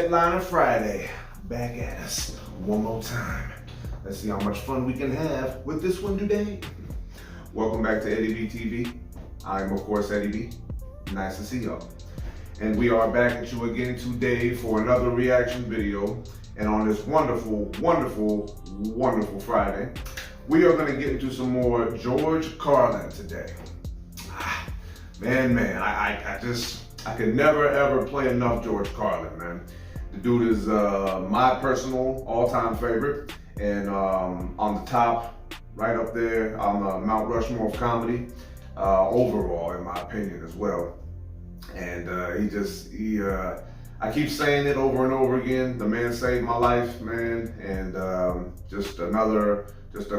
Headliner Friday, back at us one more time. Let's see how much fun we can have with this one today. Welcome back to Eddie B TV. I'm of course Eddie B. Nice to see y'all. And we are back at you again today for another reaction video. And on this wonderful, wonderful, wonderful Friday, we are going to get into some more George Carlin today. I could never ever play enough George Carlin, man. The dude is my personal all-time favorite, and on the top, right up there on the Mount Rushmore of comedy, overall, in my opinion, as well. And I keep saying it over and over again. The man saved my life, man, and just a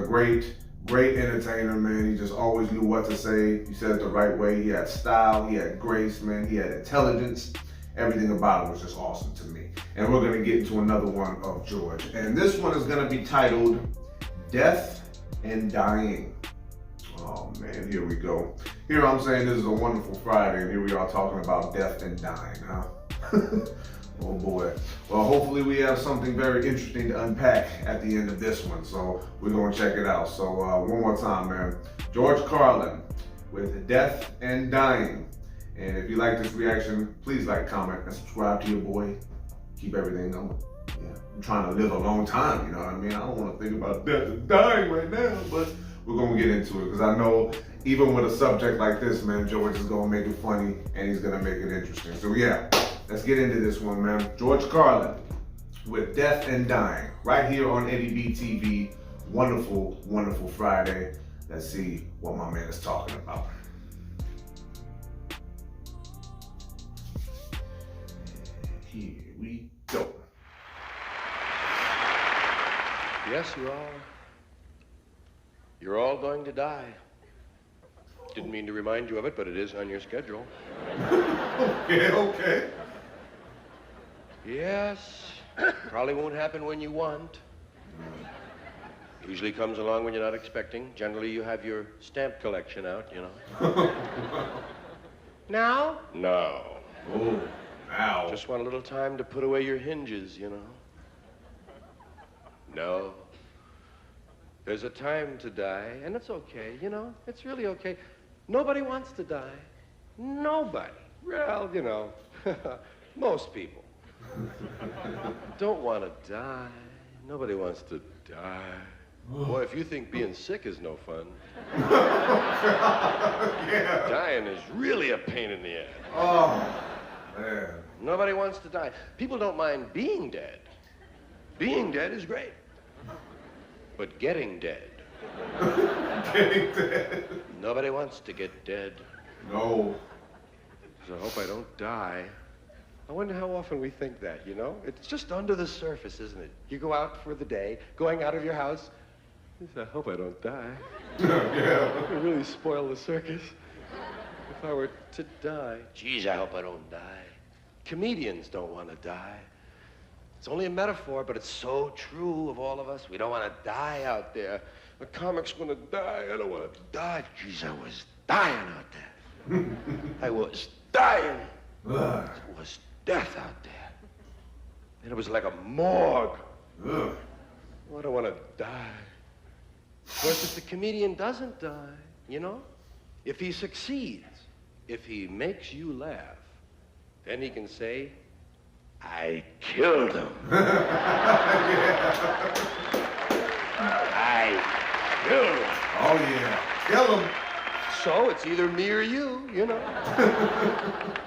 great entertainer, man. He just always knew what to say. He said it the right way. He had style, he had grace, man. He had intelligence. Everything about him was just awesome to me. And we're gonna get into another one of George. And this one is gonna be titled Death and Dying. Oh man, here we go. Here I'm saying this is a wonderful Friday, and here we are talking about death and dying, huh? Oh boy. Well, hopefully we have something very interesting to unpack at the end of this one, so we're gonna check it out. So one more time, man. George Carlin with Death and Dying. And if you like this reaction, please like, comment, and subscribe to your boy. Keep everything going. Yeah, I'm trying to live a long time, you know what I mean? I don't want to think about death and dying right now, but we're gonna get into it, because I know even with a subject like this, man, George is gonna make it funny and he's gonna make it interesting. So yeah, let's get into this one, man. George Carlin with Death and Dying, right here on Eddie B TV. Wonderful, wonderful Friday. Let's see what my man is talking about. Here we go. Yes, you're all going to die. Didn't mean to remind you of it, but it is on your schedule. Okay. Yes, probably won't happen when you want. Usually comes along when you're not expecting. Generally, you have your stamp collection out, you know. Now? No. Oh, now. Just want a little time to put away your hinges, you know. No. There's a time to die, and it's okay, you know. It's really okay. Nobody wants to die. Nobody. Well, you know, most people don't want to die. Nobody wants to die. Boy, if you think being sick is no fun, Yeah. dying is really a pain in the ass. Oh, man. Nobody wants to die. People don't mind being dead. Being dead is great. But getting dead. Getting dead. Nobody wants to get dead. No. So I hope I don't die. I wonder how often we think that, you know? It's just under the surface, isn't it? You go out for the day, going out of your house. You say, I hope I don't die. Yeah. It would really spoil the circus if I were to die. Geez, I hope I don't die. Comedians don't want to die. It's only a metaphor, but it's so true of all of us. We don't want to die out there. A comic's gonna die. I don't want to die. Geez, I was dying out there. I was dying. Ugh. It was death out there. And it was like a morgue. Ugh. Oh, I don't want to die. Of course, if the comedian doesn't die, you know, if he succeeds, if he makes you laugh, then he can say, I killed him. I killed him. Oh yeah, kill him. So it's either me or you know.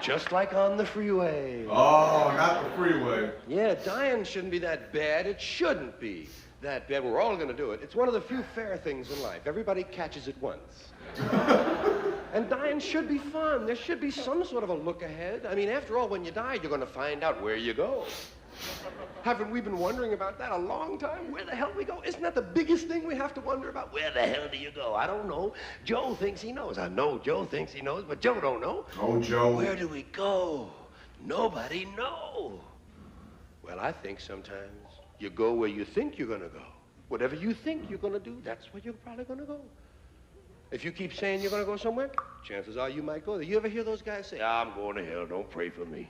Just like on the freeway. Oh, not the freeway. Yeah, dying shouldn't be that bad. It shouldn't be that bad. We're all gonna do it. It's one of the few fair things in life. Everybody catches it once. And dying should be fun. There should be some sort of a look ahead. I mean, after all, when you die, you're gonna find out where you go. Haven't we been wondering about that a long time? Where the hell do we go? Isn't that the biggest thing we have to wonder about? Where the hell do you go? I don't know. Joe thinks he knows. I know Joe thinks he knows, but Joe don't know. Oh, Joe. Where do we go? Nobody knows. Well, I think sometimes you go where you think you're gonna go. Whatever you think you're gonna do, that's where you're probably gonna go. If you keep saying you're gonna go somewhere, chances are you might go there. You ever hear those guys say, I'm going to hell, don't pray for me?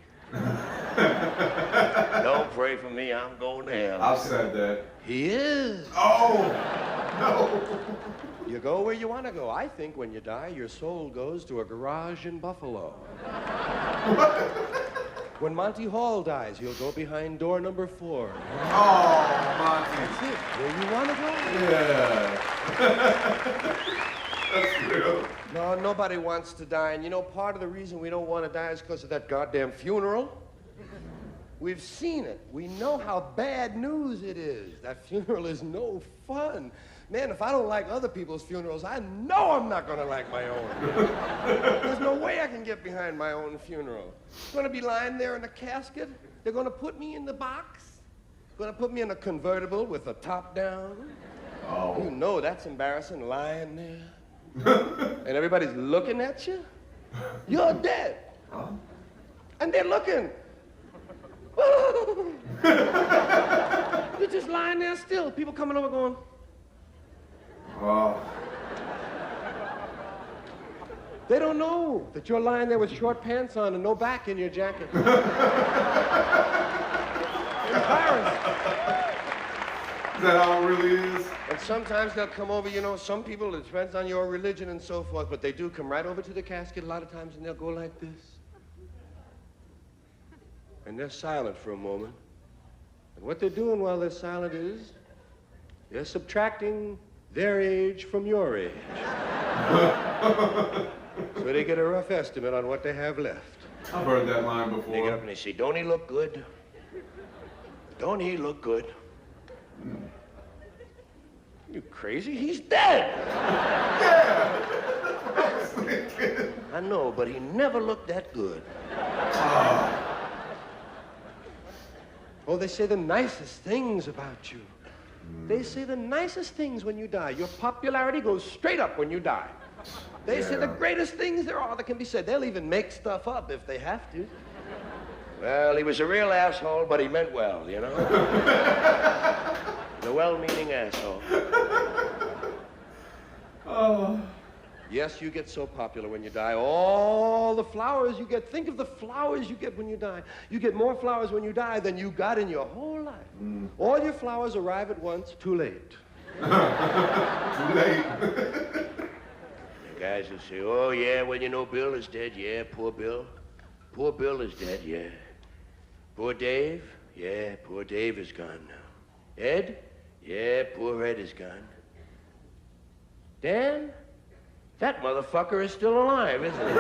Don't pray for me, I'm going to hell. I've said that. He is. Oh, no. You go where you want to go. I think when you die, your soul goes to a garage in Buffalo. When Monty Hall dies, he'll go behind door number 4. Oh, Monty. That's it. Where you want to go. Yeah. That's real. No, nobody wants to die. And you know, part of the reason we don't want to die is because of that goddamn funeral. We've seen it. We know how bad news it is. That funeral is no fun. Man, if I don't like other people's funerals, I know I'm not going to like my own. There's no way I can get behind my own funeral. I'm going to be lying there in a casket. They're going to put me in the box. Going to put me in a convertible with the top down. Oh. You know that's embarrassing, lying there. And everybody's looking at you. You're dead. Huh? And they're looking. You're just lying there still. People coming over going. Oh. They don't know that you're lying there with short pants on and no back in your jacket. Embarrassed. Is that how it really is? And sometimes they'll come over, you know, some people, it depends on your religion and so forth, but they do come right over to the casket a lot of times and they'll go like this. And they're silent for a moment. And what they're doing while they're silent is they're subtracting their age from your age. So they get a rough estimate on what they have left. I've heard that line before. They get up and they say, don't he look good? Don't he look good? You crazy? He's dead! Yeah! I was thinking. I know, but he never looked that good. Oh, they say the nicest things about you. They say the nicest things when you die. Your popularity goes straight up when you die. They say the greatest things there are that can be said. They'll even make stuff up if they have to. Well, he was a real asshole, but he meant well, you know? The well-meaning asshole. Oh. Yes, you get so popular when you die. All the flowers you get, think of the flowers you get when you die. You get more flowers when you die than you got in your whole life. All your flowers arrive at once, too late. Too late. The guys will say, oh, yeah, well, you know, Bill is dead. Yeah, poor Bill. Poor Bill is dead, yeah. Poor Dave? Yeah, poor Dave is gone now. Ed? Yeah, poor Ed is gone. Dan? That motherfucker is still alive, isn't he?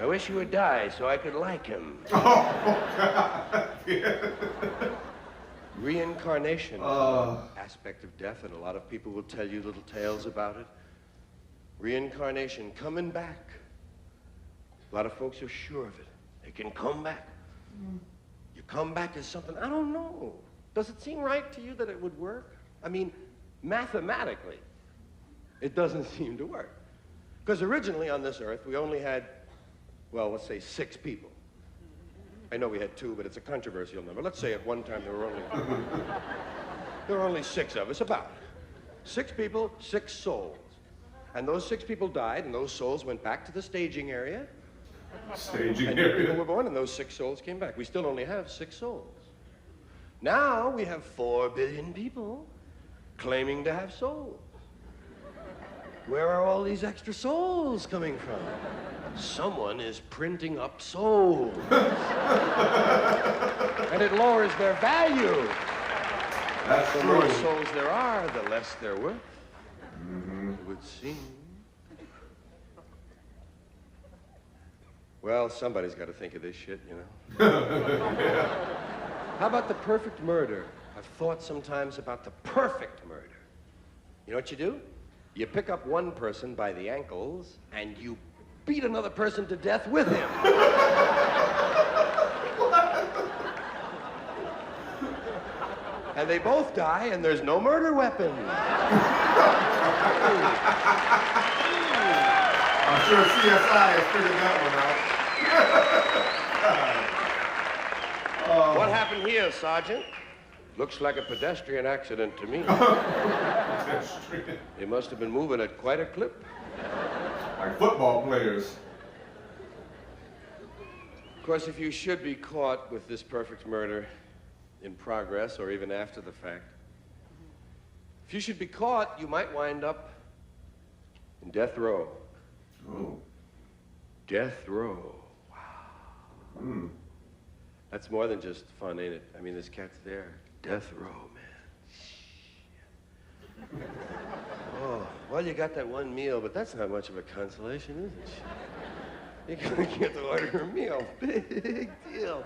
I wish he would die so I could like him. Oh, God. Yeah. Reincarnation is an aspect of death, and a lot of people will tell you little tales about it. Reincarnation, coming back. A lot of folks are sure of it. They can come back. You come back as something, I don't know. Does it seem right to you that it would work? I mean, mathematically, it doesn't seem to work. Because originally on this earth, we only had, well, let's say 6 people. I know we had 2, but it's a controversial number. Let's say at one time there were only 6 of us, about. 6 people, 6 souls. And those 6 people died, and those souls went back to the staging area. Staging And area. people were born, and those 6 souls came back. We still only have 6 souls. Now we have 4 billion people claiming to have souls. Where are all these extra souls coming from? Someone is printing up souls. And it lowers their value. That's The true. more souls there are, the less they're worth. It would seem. Well, somebody's got to think of this shit, you know. How about the perfect murder? I've thought sometimes about the perfect murder. You know what you do? You pick up one person by the ankles and you beat another person to death with him. And they both die and there's no murder weapon. I'm sure CSI has figured that one out. What happened here, Sergeant? Looks like a pedestrian accident to me. They must have been moving at quite a clip. Like football players. Of course, if you should be caught with this perfect murder in progress or even after the fact, if you should be caught, you might wind up in death row. Oh. Death row. Wow. Mm. That's more than just fun, ain't it? I mean, this cat's there. Death row, man. Oh, well, you got that one meal, but that's not much of a consolation, is it? You're gonna get to order a meal. Big deal.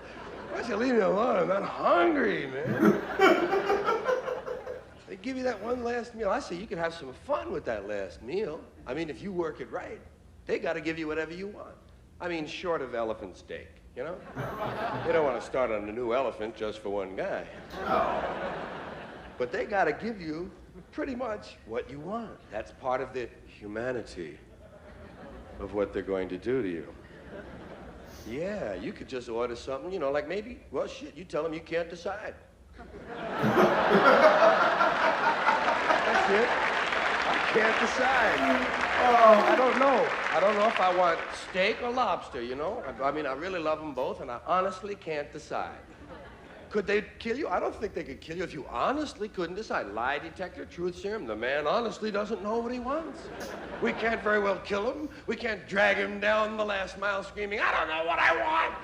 Why don't you leave me alone? I'm not hungry, man. They give you that one last meal. I say you could have some fun with that last meal. I mean, if you work it right, they got to give you whatever you want. I mean, short of elephant steak, you know? They don't want to start on a new elephant just for one guy. Oh. But they got to give you pretty much what you want. That's part of the humanity of what they're going to do to you. Yeah, you could just order something, you know, like maybe, well, shit, you tell them you can't decide. That's it. I can't decide. I don't know. I don't know if I want steak or lobster, you know? I mean, I really love them both, and I honestly can't decide. Could they kill you? I don't think they could kill you if you honestly couldn't decide. Lie detector, truth serum, the man honestly doesn't know what he wants. We can't very well kill him. We can't drag him down the last mile screaming, I don't know what I want.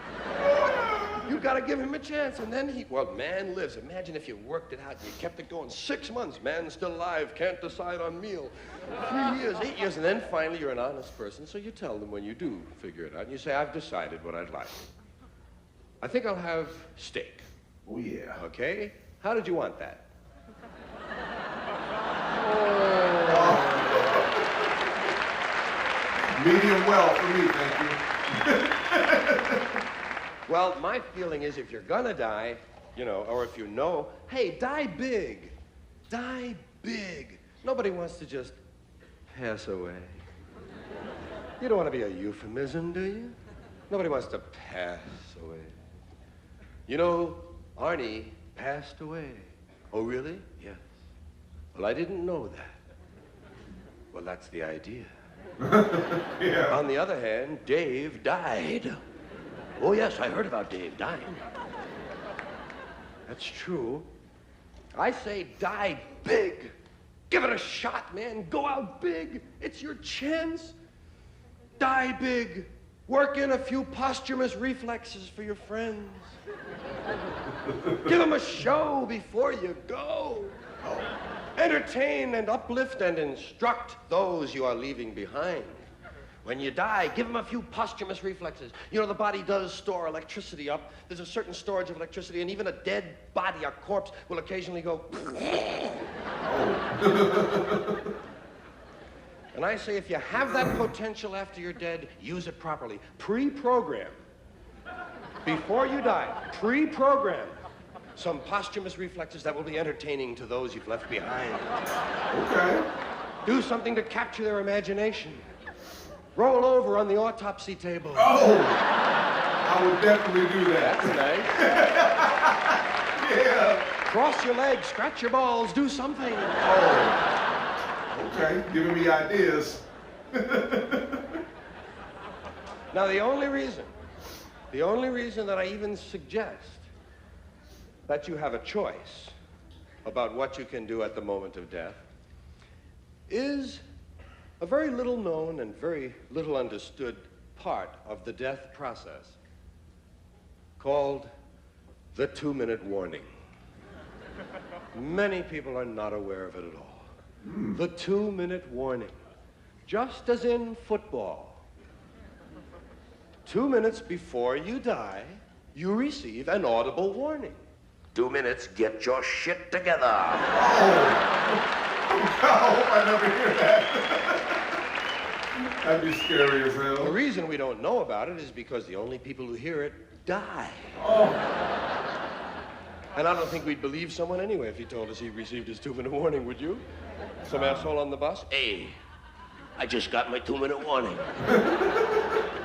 You've got to give him a chance, and then man lives. Imagine if you worked it out and you kept it going 6 months. Man's still alive, can't decide on meal. 3 years, 8 years, and then finally you're an honest person, so you tell them when you do figure it out, and you say, I've decided what I'd like. I think I'll have steak. Oh, yeah. Okay? How did you want that? Medium well for me, thank you. Well, my feeling is if you're gonna die, you know, or if you know, hey, die big. Die big. Nobody wants to just pass away. You don't want to be a euphemism, do you? Nobody wants to pass away. You know, Arnie passed away. Oh, really? Yes. Well, I didn't know that. Well, that's the idea. Yeah. On the other hand, Dave died. Oh, yes, I heard about Dave dying. That's true. I say die big. Give it a shot, man. Go out big. It's your chance. Die big. Work in a few posthumous reflexes for your friends. Give them a show before you go. Entertain and uplift and instruct those you are leaving behind. When you die, give them a few posthumous reflexes. You know, the body does store electricity up. There's a certain storage of electricity, and even a dead body, a corpse, will occasionally go... And I say, if you have that potential after you're dead, use it properly. Pre-program. Before you die, pre-program some posthumous reflexes that will be entertaining to those you've left behind. Okay. Do something to capture their imagination. Roll over on the autopsy table. Oh! I would definitely do that. That's nice. Yeah. Cross your legs, scratch your balls, do something. Oh. Okay, giving me ideas. Now, the only reason that I even suggest that you have a choice about what you can do at the moment of death is a very little known and very little understood part of the death process called the 2-minute warning. Many people are not aware of it at all. The 2-minute warning, just as in football. 2 minutes before you die, you receive an audible warning. 2 minutes, get your shit together. I hope I never hear that. That'd be scary as hell. The reason we don't know about it is because the only people who hear it die. Oh. And I don't think we'd believe someone anyway if he told us he received his 2-minute warning, would you? Some asshole on the bus? Hey, I just got my 2-minute warning.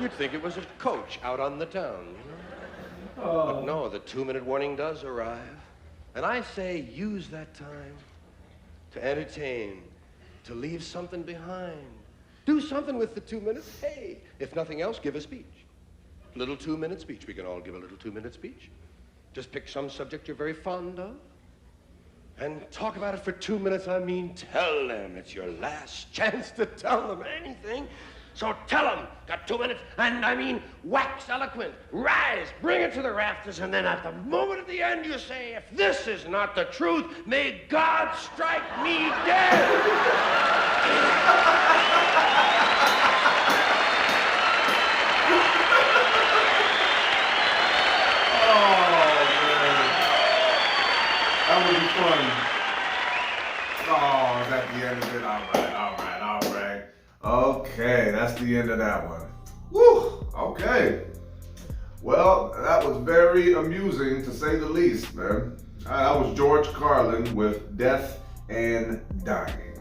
You'd think it was a coach out on the town, you know? But no, the 2-minute warning does arrive. And I say use that time to entertain, to leave something behind. Do something with the 2 minutes. Hey, if nothing else, give a speech. Little 2-minute speech. We can all give a little 2-minute speech. Just pick some subject you're very fond of and talk about it for 2 minutes. I mean, tell them. It's your last chance to tell them anything. So tell them. Got 2 minutes. And I mean, wax eloquent. Rise. Bring it to the rafters. And then at the moment at the end, you say, if this is not the truth, may God strike me dead. That would be fun. Oh, is that the end of it? All right. Okay, that's the end of that one. Woo, okay. Well, that was very amusing to say the least, man. That was George Carlin with Death and Dying.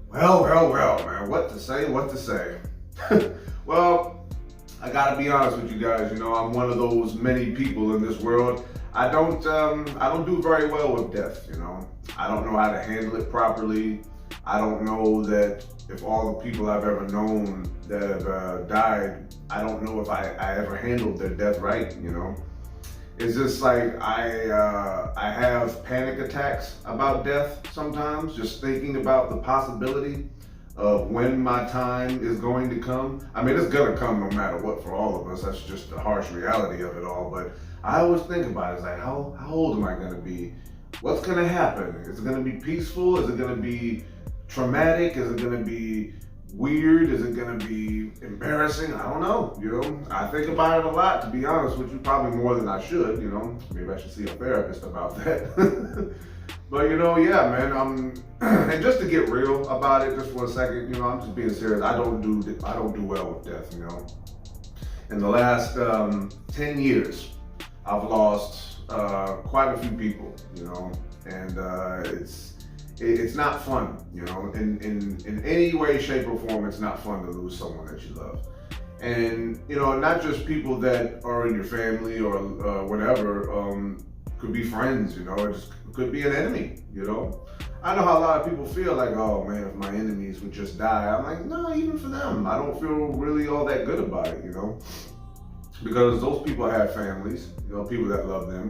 Well, man, what to say? Well, I gotta be honest with you guys, you know, I'm one of those many people in this world. I don't do very well with death, you know. I don't know how to handle it properly. I don't know that if all the people I've ever known that have died, I don't know if I ever handled their death right, you know. It's just like I have panic attacks about death sometimes, just thinking about the possibility of when my time is going to come. I mean, it's gonna come no matter what for all of us. That's just the harsh reality of it all. But I always think about it, it's like, how old am I gonna be? What's gonna happen? Is it gonna be peaceful? Is it gonna be traumatic? Is it gonna be weird? Is it gonna be embarrassing? I don't know, you know? I think about it a lot, to be honest with you, probably more than I should, you know? Maybe I should see a therapist about that. But you know, yeah, man, and just to get real about it just for a second, you know, I'm just being serious. I don't do well with death, you know? In the last 10 years, I've lost quite a few people, you know, and it's not fun, you know, in any way, shape, or form. It's not fun to lose someone that you love, and you know, not just people that are in your family or whatever. Could be friends, you know, it could be an enemy, you know. I know how a lot of people feel like, oh man, if my enemies would just die. I'm like, no, even for them, I don't feel really all that good about it, you know. Because those people have families, you know, people that love them.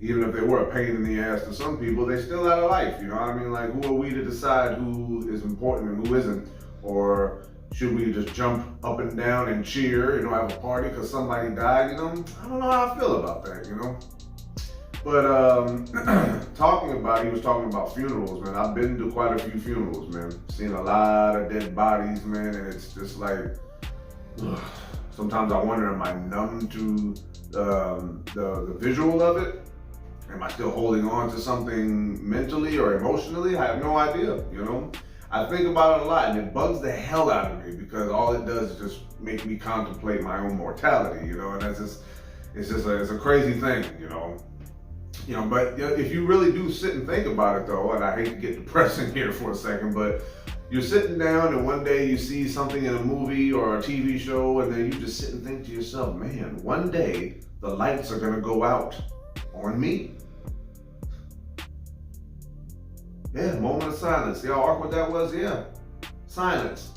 Even if they were a pain in the ass to some people, they still had a life, you know what I mean? Like, who are we to decide who is important and who isn't? Or should we just jump up and down and cheer, you know, have a party because somebody died, you know? I don't know how I feel about that, you know? But he was talking about funerals, man. I've been to quite a few funerals, man. Seen a lot of dead bodies, man, and it's just like, sometimes I wonder, am I numb to the visual of it? Am I still holding on to something mentally or emotionally? I have no idea, you know? I think about it a lot, and it bugs the hell out of me because all it does is just make me contemplate my own mortality, you know? And it's a crazy thing, you know? You know, but if you really do sit and think about it though, and I hate to get depressing here for a second, but you're sitting down and one day you see something in a movie or a TV show, and then you just sit and think to yourself, man, one day the lights are gonna go out on me. Yeah, moment of silence. See how awkward that was? Yeah, silence.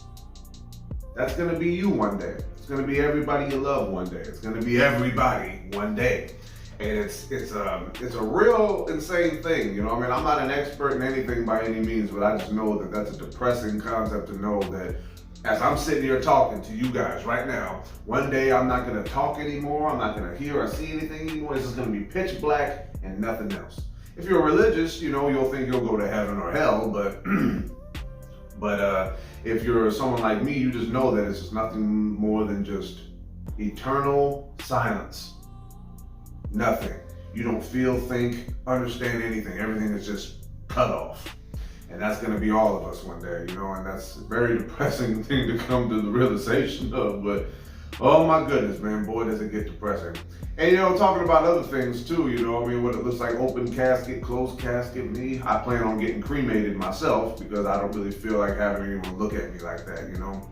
That's gonna be you one day. It's gonna be everybody you love one day. It's gonna be everybody one day. And it's a real insane thing, you know. I mean, I'm not an expert in anything by any means, but I just know that that's a depressing concept to know that as I'm sitting here talking to you guys right now, one day I'm not gonna talk anymore, I'm not gonna hear or see anything anymore. It's just gonna be pitch black and nothing else. If you're religious, you know, you'll think you'll go to heaven or hell, but if you're someone like me, you just know that it's just nothing more than just eternal silence. Nothing. You don't feel, think, understand anything. Everything is just cut off. And that's going to be all of us one day, you know, and that's a very depressing thing to come to the realization of, but oh my goodness, man, boy, does it get depressing. And, you know, talking about other things too, you know, I mean, what it looks like open casket, closed casket, me, I plan on getting cremated myself because I don't really feel like having anyone look at me like that, you know.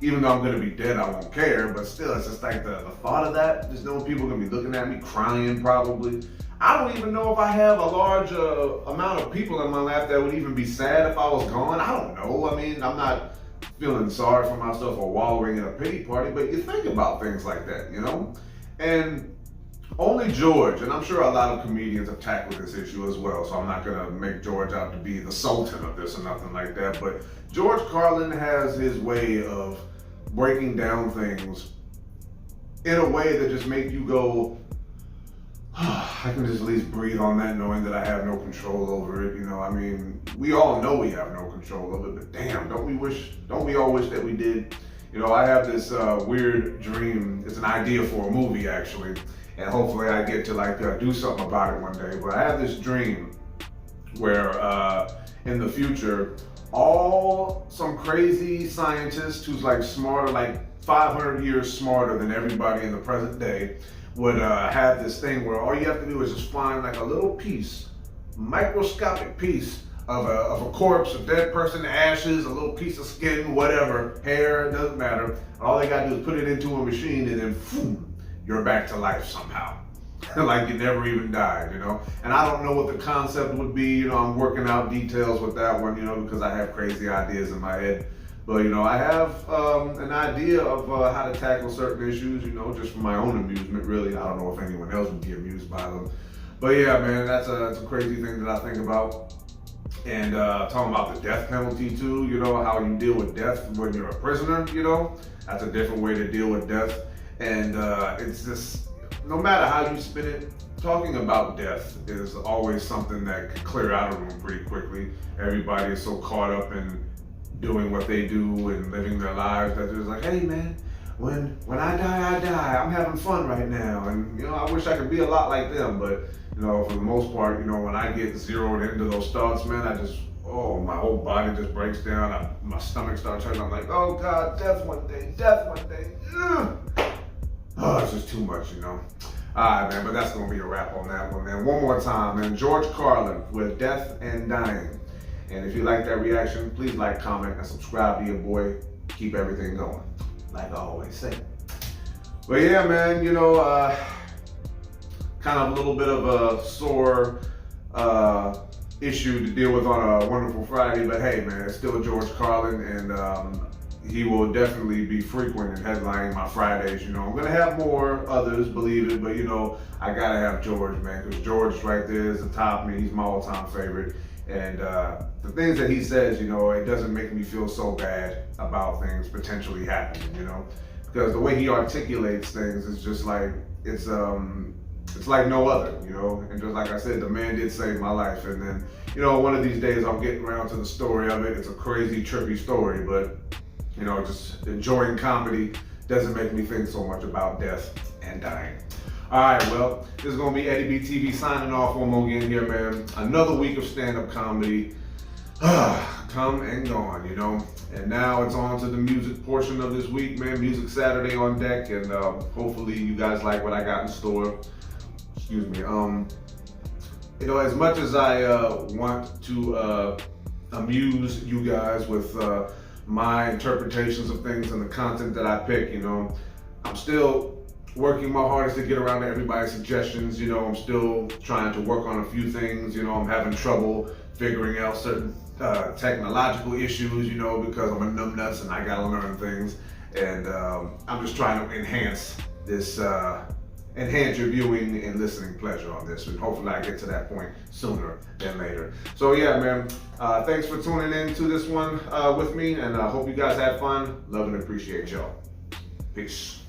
Even though I'm gonna be dead, I won't care, but still, it's just like the thought of that, just knowing people are gonna be looking at me, crying probably. I don't even know if I have a large amount of people in my life that would even be sad if I was gone. I don't know. I mean, I'm not feeling sorry for myself or wallowing in a pity party, but you think about things like that, you know? And only George, and I'm sure a lot of comedians have tackled this issue as well, so I'm not gonna make George out to be the sultan of this or nothing like that, but George Carlin has his way of breaking down things in a way that just make you go, I can just at least breathe on that knowing that I have no control over it. You know, I mean, we all know we have no control over it, but damn, don't we all wish that we did? You know, I have this weird dream. It's an idea for a movie actually, and hopefully I get to do something about it one day. But I have this dream where in the future, some crazy scientist who's like smarter, like 500 years smarter than everybody in the present day, would have this thing where all you have to do is just find like a little piece, microscopic piece of a corpse, a dead person, ashes, a little piece of skin, whatever, hair, doesn't matter. All they gotta do is put it into a machine and then boom, you're back to life somehow. Like you never even died, you know? And I don't know what the concept would be, you know, I'm working out details with that one, you know, because I have crazy ideas in my head. But, you know, I have an idea of how to tackle certain issues, you know, just for my own amusement, really. I don't know if anyone else would be amused by them. But yeah, man, that's a crazy thing that I think about. And talking about the death penalty too, you know, how you deal with death when you're a prisoner, you know, that's a different way to deal with death. And it's just, no matter how you spin it, talking about death is always something that can clear out a room pretty quickly. Everybody is so caught up in doing what they do and living their lives that they're like, hey man, when I die, I die. I'm having fun right now. And you know, I wish I could be a lot like them, but you know, for the most part, you know, when I get zeroed into those thoughts, man, my whole body just breaks down. My stomach starts hurting. I'm like, oh God, death one day, death one day. Ugh. Oh, it's just too much, you know. All right, man, but that's gonna be a wrap on that one, man. One more time, man. George Carlin with Death and Dying. And if you like that reaction, please like, comment, and subscribe to your boy. Keep everything going, like I always say. But yeah, man, you know, kind of a little bit of a sore issue to deal with on a Wonderful Friday, but hey, man, it's still George Carlin, and he will definitely be frequent in headlining my Fridays. You know, I'm gonna have more others, believe it, but you know, I gotta have George, man, because George right there is the top. I mean, he's my all-time favorite. And the things that he says, you know, it doesn't make me feel so bad about things potentially happening, you know, because the way he articulates things is just like, it's like no other, you know, and just like I said, the man did save my life. And then, you know, one of these days I'll get around to the story of it. It's a crazy, trippy story, but, you know, just enjoying comedy doesn't make me think so much about death and dying. All right, well, this is gonna be Eddie B TV signing off one more again here, man. Another week of stand-up comedy, come and gone, you know. And now it's on to the music portion of this week, man. Music Saturday on deck, and hopefully you guys like what I got in store. Excuse me. You know, as much as I want to amuse you guys with my interpretations of things and the content that I pick, you know, I'm still working my hardest to get around to everybody's suggestions. You know, I'm still trying to work on a few things. You know, I'm having trouble figuring out certain technological issues, you know, because I'm a numbnuts and I gotta learn things. And I'm just trying to enhance your viewing and listening pleasure on this. And hopefully I get to that point sooner than later. So yeah, man, thanks for tuning in to this one with me. And I hope you guys had fun. Love and appreciate y'all. Peace.